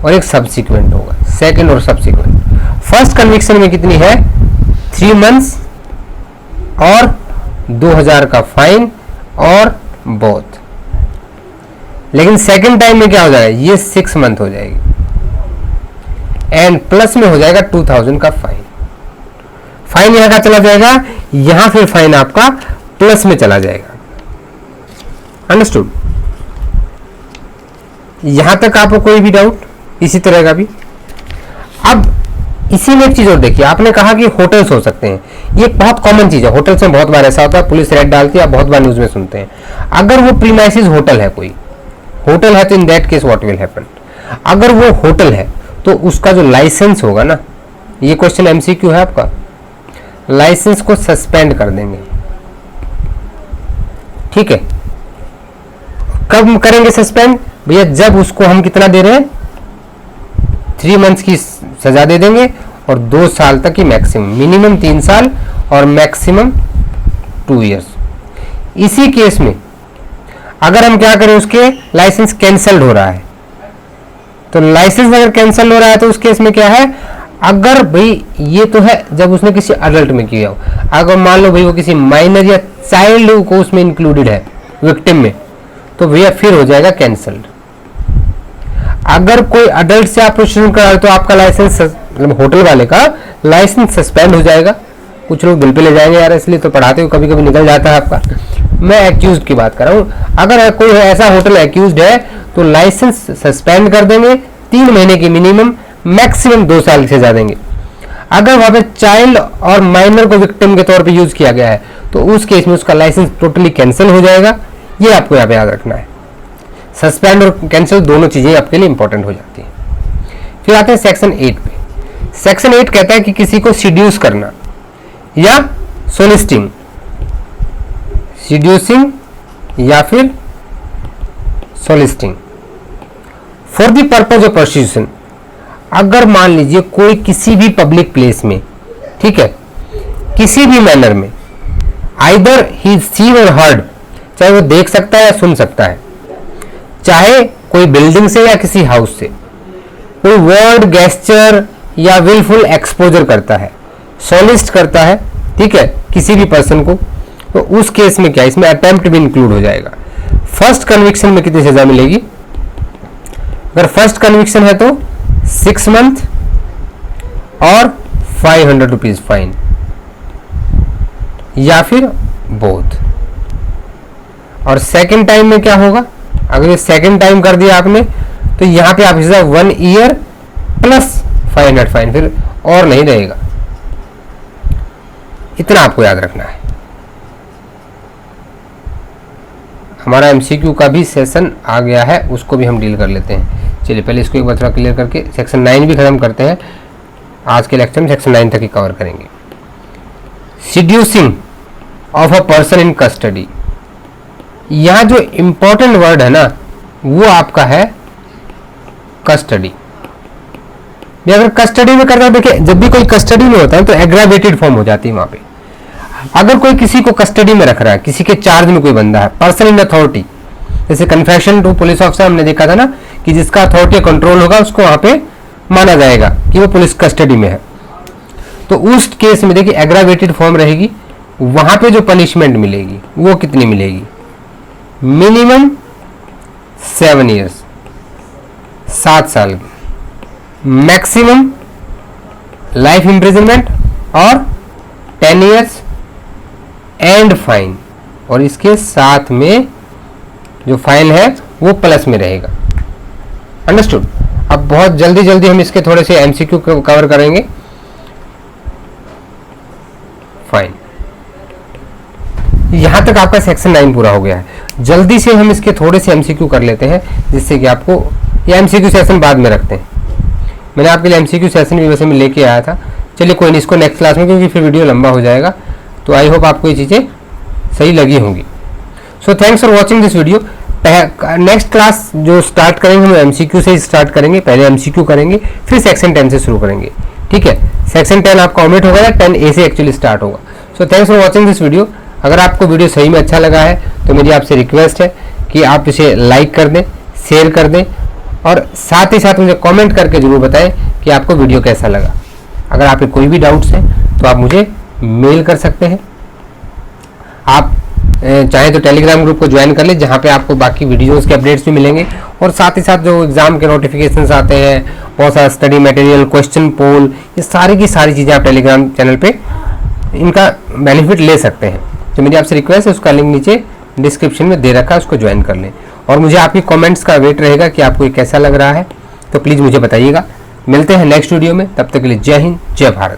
और एक सब्सिक्वेंट होगा, सेकंड और सब्सिक्वेंट। फर्स्ट कन्विक्शन में कितनी है? 3 मंथ्स और 2000 का फाइन और बोथ। लेकिन सेकंड टाइम में क्या हो जाएगा? ये 6 मंथ हो जाएगी एंड प्लस में हो जाएगा 2000 का फाइन। फाइन यहां का चला जाएगा, यहां फिर फाइन आपका प्लस में चला जाएगा। अंडरस्टूड? यहां तक आपको कोई भी डाउट इसी तरह का भी? अब इसी में एक चीज और देखिए, आपने कहा कि होटल्स हो सकते हैं, ये एक बहुत कॉमन चीज है, होटल्स में बहुत बार ऐसा होता है, पुलिस रेड डालती है, आप बहुत बार न्यूज में सुनते हैं। अगर वो प्रीमाइसिस होटल है, कोई होटल है, तो in that case what will happen, अगर वो होटल है तो उसका जो लाइसेंस होगा ना, ये क्वेश्चन एमसीक्यू है आपका, लाइसेंस को सस्पेंड कर देंगे। ठीक है, कब करेंगे सस्पेंड भैया, जब उसको हम कितना दे रहे हैं, 3 मंथ्स की सजा दे देंगे और 2 साल तक की मैक्सिमम, मिनिमम 3 साल और मैक्सिमम 2 इयर्स। इसी केस में अगर हम क्या करें, उसके लाइसेंस कैंसल्ड हो रहा है, तो लाइसेंस अगर कैंसिल हो रहा है तो उस केस में क्या है, अगर भाई ये तो है जब उसने किसी अडल्ट में किया हो, अगर मान लो भाई वो किसी माइनर या चाइल्ड को उसमें इंक्लूडेड है विक्टिम में, तो भैया फिर हो जाएगा कैंसल्ड। अगर कोई अडल्ट से आप प्रोसीजर करा तो आपका लाइसेंस, मतलब होटल वाले का लाइसेंस सस्पेंड हो जाएगा। कुछ लोग दिल पे ले जाएंगे यार, इसलिए तो पढ़ाते हो, कभी कभी निकल जाता है आपका। मैं एक्यूज की बात कर रहा हूँ, अगर कोई ऐसा होटल एक्यूज है तो लाइसेंस सस्पेंड कर देंगे, 3 महीने की मिनिमम, मैक्सिमम 2 साल की सजा देंगे। अगर वहां पे चाइल्ड और माइनर को विक्टिम के तौर पे यूज किया गया है तो उस केस में उसका लाइसेंस टोटली कैंसिल हो जाएगा। ये आपको यहाँ पे याद रखना है, सस्पेंड और कैंसिल दोनों चीजें आपके लिए इंपॉर्टेंट हो जाती हैं। फिर आते हैं सेक्शन 8 पे। सेक्शन 8 कहता है कि किसी को सीड्यूस करना या सोलिस्टिंग, सीड्यूसिंग या फिर soliciting for the purpose of prostitution. अगर मान लीजिए कोई किसी भी पब्लिक प्लेस में, ठीक है, किसी भी मैनर में, आइदर ही सीन और हर्ड, चाहे वो देख सकता है या सुन सकता है, चाहे कोई बिल्डिंग से या किसी हाउस से, कोई वर्ड, गेस्चर या विलफुल एक्सपोजर करता है, सोलिस्ट करता है, ठीक है, किसी भी पर्सन को, तो उस केस में क्या, इसमें अटेम्प्ट भी इंक्लूड हो जाएगा। फर्स्ट कन्विक्शन में कितनी सजा मिलेगी, अगर फर्स्ट कन्विक्शन है तो 6 मंथ और 500 रुपीज फाइन, या फिर बोथ। और सेकंड टाइम में क्या होगा, अगर ये सेकंड टाइम कर दिया आपने तो यहां पे आप 1 ईयर प्लस 500 फाइन, फिर और नहीं रहेगा। इतना आपको याद रखना है। हमारा एमसीक्यू का भी सेशन आ गया है, उसको भी हम डील कर लेते हैं। चलिए पहले इसको एक बार थोड़ा क्लियर करके सेक्शन 9 भी खत्म करते हैं। आज के लेक्चर में सेक्शन 9 तक ही कवर करेंगे। Seducing of a person in custody, यहां जो इंपॉर्टेंट वर्ड है ना वो आपका है कस्टडी। अगर कस्टडी में करना, देखिए जब भी कोई कस्टडी में होता है तो एग्रावेटेड फॉर्म हो जाती है वहां पे। अगर कोई किसी को कस्टडी में रख रहा है, किसी के चार्ज में कोई बंदा है, पर्सन इन अथॉरिटी, जैसे कन्फेशन टू पुलिस ऑफिसर हमने देखा था ना, कि जिसका अथॉरिटी कंट्रोल होगा उसको वहां पे माना जाएगा कि वो पुलिस कस्टडी में है। तो उस केस में देखिए एग्रावेटेड फॉर्म रहेगी, वहां पे जो पनिशमेंट मिलेगी वो कितनी मिलेगी, मिनिमम 7 ईयर्स, 7 साल की, मैक्सिमम लाइफ इम्प्रिजनमेंट और 10 ईयर्स एंड फाइन, और इसके साथ में जो फाइन है वो प्लस में रहेगा। अंडरस्टूड। अब बहुत जल्दी जल्दी हम इसके थोड़े से एमसीक्यू कवर करेंगे। फाइन, यहां तक आपका सेक्शन 9 पूरा हो गया है। जल्दी से हम इसके थोड़े से एमसीक्यू कर लेते हैं, जिससे कि आपको, ये एमसीक्यू सेशन बाद में रखते हैं। मैंने आपके लिए एमसीक्यू सेशन भी वैसे में लेके आया था। चलिए कोई नहीं, इसको नेक्स्ट क्लास में, क्योंकि फिर वीडियो लंबा हो जाएगा। तो आई होप आपको ये चीज़ें सही लगी होंगी। So thanks for watching this video. Next class जो स्टार्ट करेंगे हम एमसीक्यू से स्टार्ट करेंगे, पहले एमसीक्यू करेंगे, फिर सेक्शन 10 से शुरू करेंगे। ठीक है, सेक्शन 10 आपका ओमिट होगा या 10A से एक्चुअली स्टार्ट होगा। So thanks for watching this video. अगर आपको वीडियो सही में अच्छा लगा है तो मेरी आपसे रिक्वेस्ट है कि आप इसे लाइक कर दें, शेयर कर दें, और साथ ही साथ मुझे कमेंट करके जरूर बताएं कि आपको वीडियो कैसा लगा। अगर आपके कोई भी डाउट्स हैं तो आप मुझे मेल कर सकते हैं। आप चाहे तो टेलीग्राम ग्रुप को ज्वाइन कर लें, जहाँ पे आपको बाकी वीडियोस के अपडेट्स भी मिलेंगे, और साथ ही साथ जो एग्जाम के नोटिफिकेशंस आते हैं, बहुत सारा स्टडी मटेरियल, क्वेश्चन पोल, ये सारी की सारी चीज़ें आप टेलीग्राम चैनल पे इनका बेनिफिट ले सकते हैं। तो मेरी आपसे रिक्वेस्ट है, उसका लिंक नीचे डिस्क्रिप्शन में दे रखा है, उसको ज्वाइन कर लें। और मुझे आपके कमेंट्स का वेट रहेगा कि आपको ये कैसा लग रहा है, तो प्लीज़ मुझे बताइएगा। मिलते हैं नेक्स्ट वीडियो में, तब तक के लिए जय हिंद जय भारत।